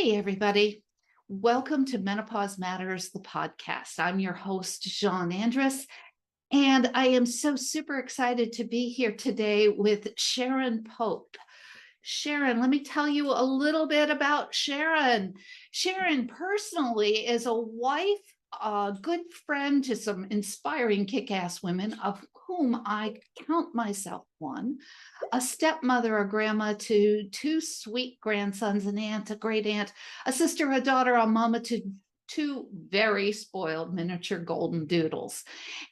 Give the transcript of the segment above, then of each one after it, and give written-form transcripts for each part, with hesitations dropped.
Hey, everybody. Welcome to Menopause Matters, the podcast. I'm your host, Jeanne Andrus, and I am so super excited to be here today with Sharon Pope. Sharon, let me tell you a little bit about Sharon. Sharon personally is a wife, a good friend to some inspiring kick-ass women, of whom I count myself one, a stepmother, a grandma to two sweet grandsons, an aunt, a great aunt, a sister, a daughter, a mama to two very spoiled miniature golden doodles.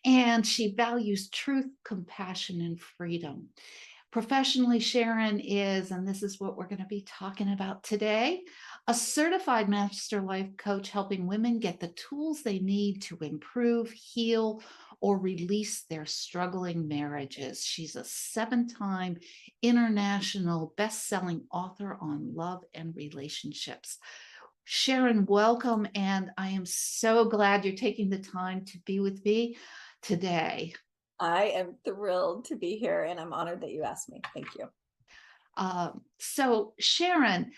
And she values truth, compassion, and freedom. Professionally, Sharon is, and this is what we're going to be talking about today, a certified master life coach helping women get the tools they need to improve, heal, or release their struggling marriages. She's a 7-time international best-selling author on love and relationships. Sharon, welcome, and I am so glad you're taking the time to be with me today. I am thrilled to be here, and I'm honored that you asked me. Thank you. So Sharon,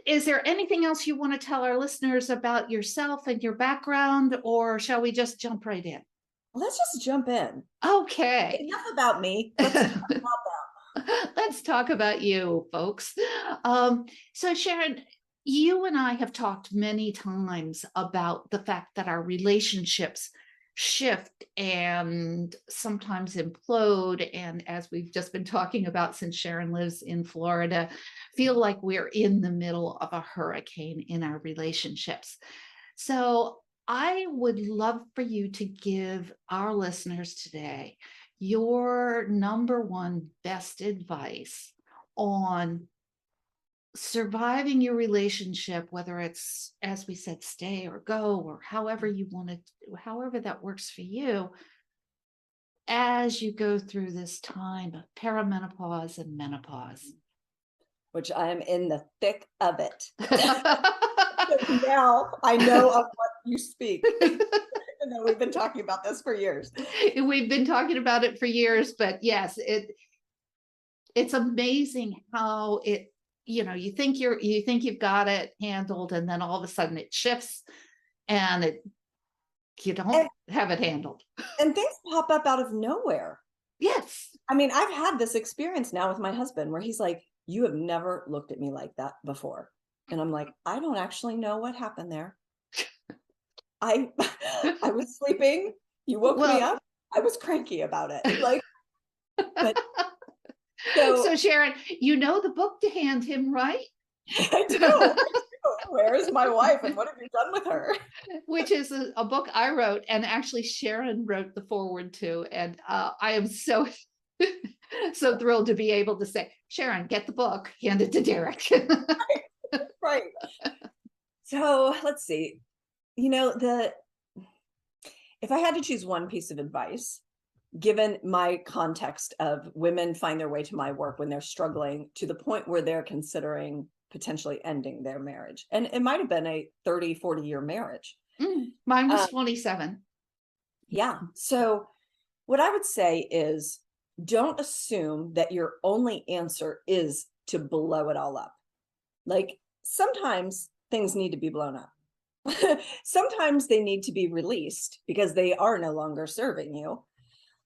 is there anything else you want to tell our listeners about yourself and your background, or shall we just jump right in? Let's just jump in. Okay. Enough about me. Let's talk about them. Let's talk about you, folks. So Sharon, you and I have talked many times about the fact that our relationships shift and sometimes implode. And as we've just been talking about, since Sharon lives in Florida, feel like we're in the middle of a hurricane in our relationships. So I would love for you to give our listeners today your number one best advice on surviving your relationship, whether it's, as we said, stay or go, or however you want to, however that works for you, as you go through this time of perimenopause and menopause. Which I am in the thick of it. So now I know of what you speak. We've been talking about this for years. We've been talking about it for years, but yes, it's amazing how you think you've got it handled, and then all of a sudden it shifts and you don't have it handled. And things pop up out of nowhere. Yes. I mean, I've had this experience now with my husband where he's like, you have never looked at me like that before. And I'm like, I don't actually know what happened there. I was sleeping. You woke me up. I was cranky about it. Like, but so Sharon, you know the book to hand him, right? I do. Where is my wife and what have you done with her? Which is a book I wrote, and actually Sharon wrote the foreword to. And I am so thrilled to be able to say, Sharon, get the book, hand it to Derek. Right. So let's see. If I had to choose one piece of advice, given my context of women find their way to my work when they're struggling to the point where they're considering potentially ending their marriage. And it might have been a 30, 40-year marriage. Mine was 27. Yeah. So what I would say is, don't assume that your only answer is to blow it all up. Like, sometimes things need to be blown up. Sometimes they need to be released because they are no longer serving you.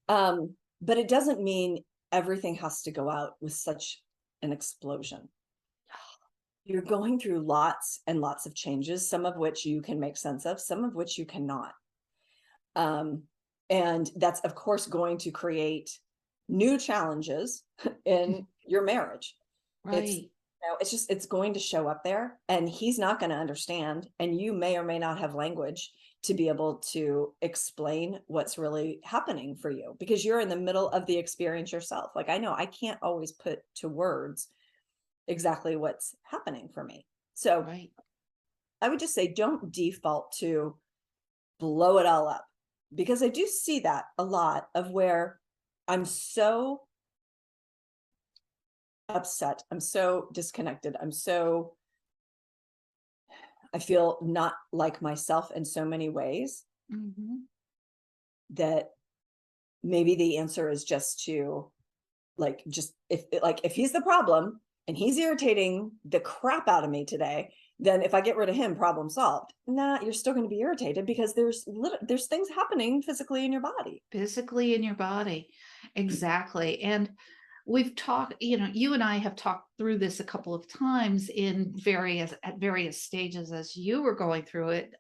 But it doesn't mean everything has to go out with such an explosion. You're going through lots and lots of changes, some of which you can make sense of, some of which you cannot. And that's, of course, going to create new challenges in your marriage. Right. It's going to show up there, and he's not going to understand. And you may or may not have language to be able to explain what's really happening for you, because you're in the middle of the experience yourself. Like, I know I can't always put to words exactly what's happening for me. So right. I would just say, don't default to blow it all up, because I do see that a lot of where I'm so upset, I'm so disconnected, I feel not like myself in so many ways, that maybe the answer is just to if he's the problem, and he's irritating the crap out of me today, then if I get rid of him, problem solved. Nah, you're still going to be irritated because there's things happening physically in your body. Physically in your body. Exactly. And we've talked, you and I have talked through this a couple of times at various stages as you were going through it.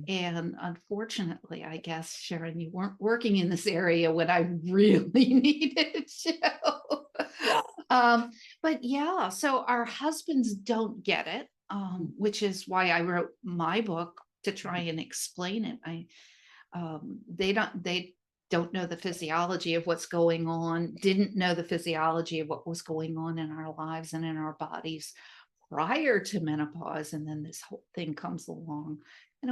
And unfortunately, I guess, Sharon, you weren't working in this area when I really needed you. Yeah. But yeah, so our husbands don't get it, which is why I wrote my book, to try and explain it. They don't know the physiology of what's going on, didn't know the physiology of what was going on in our lives and in our bodies prior to menopause. And then this whole thing comes along, and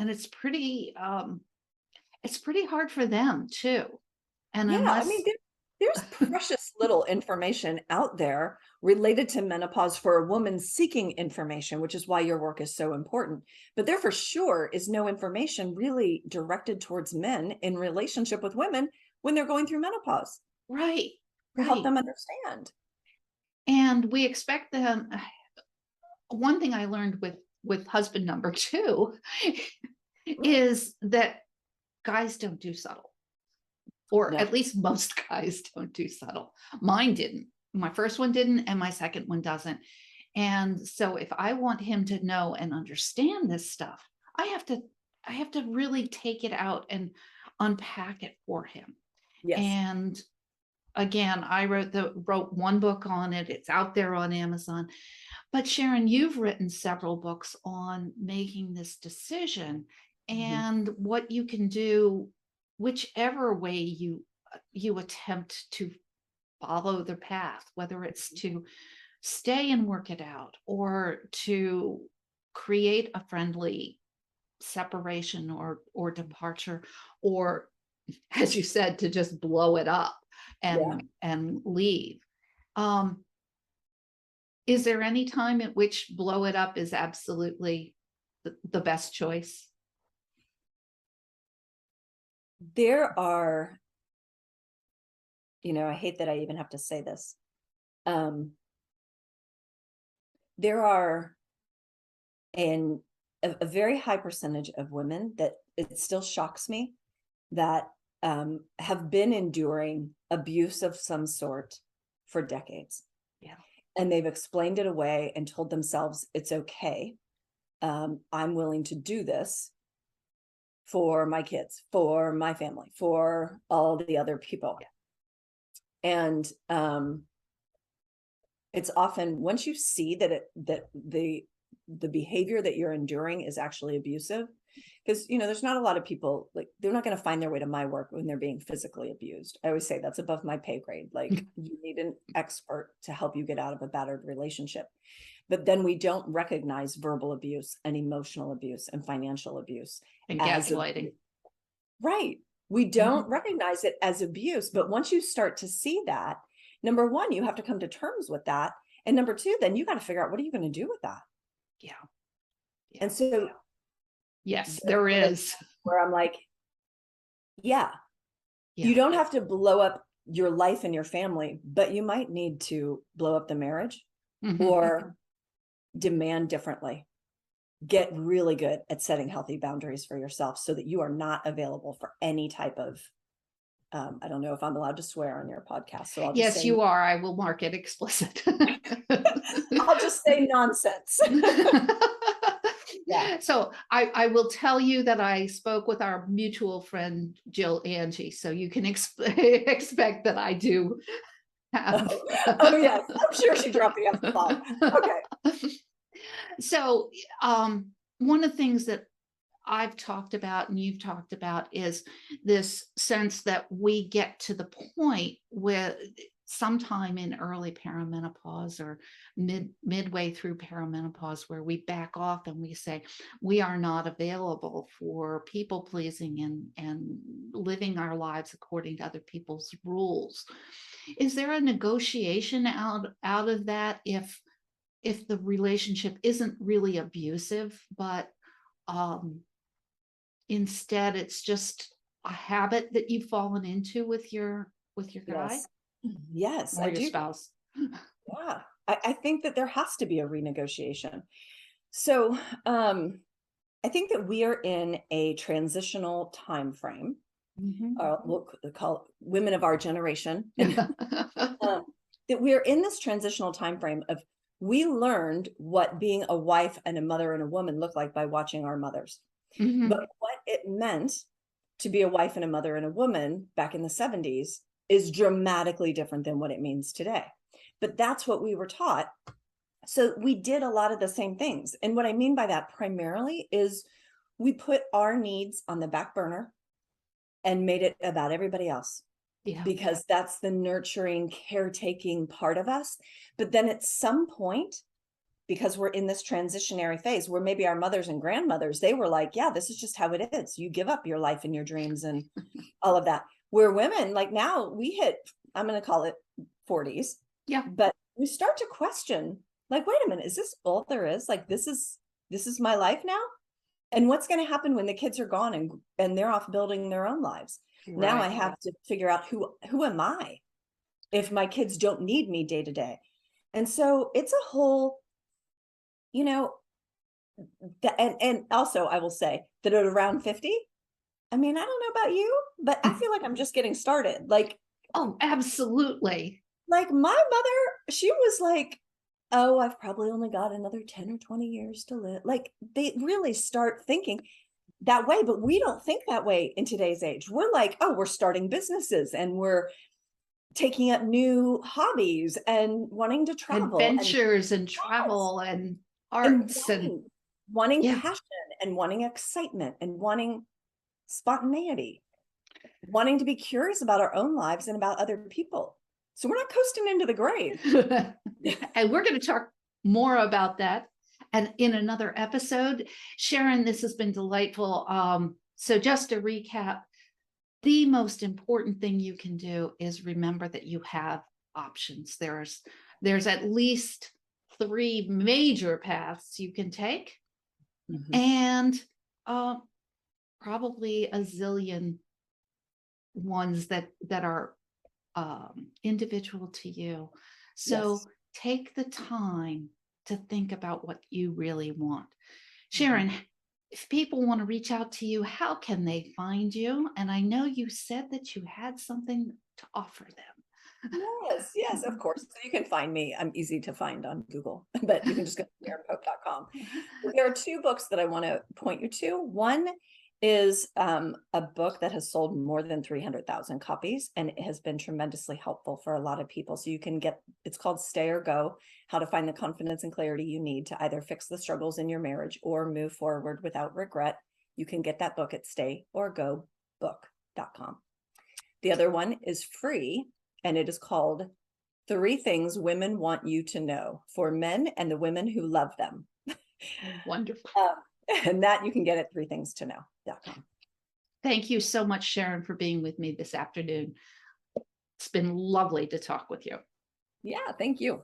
it's pretty hard for them too. And Yeah, I unless, mean, there's precious little information out there related to menopause for a woman seeking information, which is why your work is so important. But there for sure is no information really directed towards men in relationship with women when they're going through menopause right, to help right. them understand. And we expect them. One thing I learned with husband number two is that guys don't do subtle, or No. at least most guys don't do subtle. Mine didn't. My first one didn't, and my second one doesn't. And so if I want him to know and understand this stuff, I have to really take it out and unpack it for him. Yes. And again, I wrote one book on it. It's out there on Amazon. But Sharon, you've written several books on making this decision and what you can do, whichever way you attempt to follow the path, whether it's to stay and work it out, or to create a friendly separation or departure, or, as you said, to just blow it up Yeah. and leave. Is there any time at which blow it up is absolutely the best choice? There are, I hate that I even have to say this. There are a very high percentage of women that it still shocks me that have been enduring abuse of some sort for decades. Yeah. And they've explained it away and told themselves it's okay. I'm willing to do this for my kids, for my family, for all the other people. Yeah. And it's often, once you see that the behavior that you're enduring is actually abusive, because there's not a lot of people, like, they're not going to find their way to my work when they're being physically abused. I always say that's above my pay grade. Like, you need an expert to help you get out of a battered relationship. But then we don't recognize verbal abuse and emotional abuse and financial abuse And as gaslighting. Right. We don't recognize it as abuse. But once you start to see that, number one, you have to come to terms with that. And number two, then you got to figure out, what are you going to do with that? Yeah. And so, yes, there is. Where I'm like, yeah, you don't have to blow up your life and your family, but you might need to blow up the marriage or demand differently. Get really good at setting healthy boundaries for yourself so that you are not available for any type of, I don't know if I'm allowed to swear on your podcast. So I'll just yes, say, you are. I will mark it explicit. I'll just say nonsense. Yeah. So I will tell you that I spoke with our mutual friend, Jill Angie. So you can expect that I do have. Oh yes, I'm sure she dropped the F-bomb. Okay. So one of the things that I've talked about and you've talked about is this sense that we get to the point where sometime in early perimenopause or midway through perimenopause, where we back off and we say we are not available for people pleasing and living our lives according to other people's rules. Is there a negotiation out of that if the relationship isn't really abusive, but instead it's just a habit that you've fallen into with your guy? Yes, Or I your do. spouse? Yeah, I think that there has to be a renegotiation. So I think that we are in a transitional time frame. We'll call it women of our generation. That we're in this transitional time frame of, we learned what being a wife and a mother and a woman look like by watching our mothers. But what it meant to be a wife and a mother and a woman back in the 70s is dramatically different than what it means today. But that's what we were taught. So we did a lot of the same things. And what I mean by that primarily is we put our needs on the back burner and made it about everybody else. Yeah. Because that's the nurturing, caretaking part of us. But then at some point, because we're in this transitionary phase where maybe our mothers and grandmothers, they were like, yeah, this is just how it is. You give up your life and your dreams and all of that. Where women, like now we hit, I'm going to call it 40s. Yeah. But we start to question, like, wait a minute, is this all there is? Like, this is my life now? And what's going to happen when the kids are gone and they're off building their own lives? Right. Now I have to figure out who am I if my kids don't need me day to day. And so it's a whole, and also I will say that at around 50, I mean, I don't know about you, but I feel like I'm just getting started. Like, oh, absolutely. Like my mother, she was like, oh, I've probably only got another 10 or 20 years to live. Like they really start thinking that way, but we don't think that way in today's age. We're like, oh, we're starting businesses and we're taking up new hobbies and wanting to travel. Adventures and travel and arts and wanting passion and wanting excitement and wanting spontaneity, wanting to be curious about our own lives and about other people. So we're not coasting into the grave. And we're going to talk more about that and in another episode. Sharon, this has been delightful. So just to recap, the most important thing you can do is remember that you have options. There's at least 3 major paths you can take, and probably a zillion ones that are individual to you. So take the time to think about what you really want. Sharon, if people want to reach out to you, how can they find you? And I know you said that you had something to offer them. Yes, of course. So you can find me. I'm easy to find on Google, but you can just go to JeannePope.com. There are 2 books that I want to point you to. One is a book that has sold more than 300,000 copies, and it has been tremendously helpful for a lot of people. So you can get, it's called Stay or Go, How to Find the Confidence and Clarity You Need to Either Fix the Struggles in Your Marriage or Move Forward Without Regret. You can get that book at stayorgobook.com. The other one is free, and it is called 3 Things Women Want You to Know for Men and the Women Who Love Them. Wonderful. And that you can get at 3thingstoKnow.com. Thank you so much, Sharon, for being with me this afternoon. It's been lovely to talk with you. Yeah, thank you.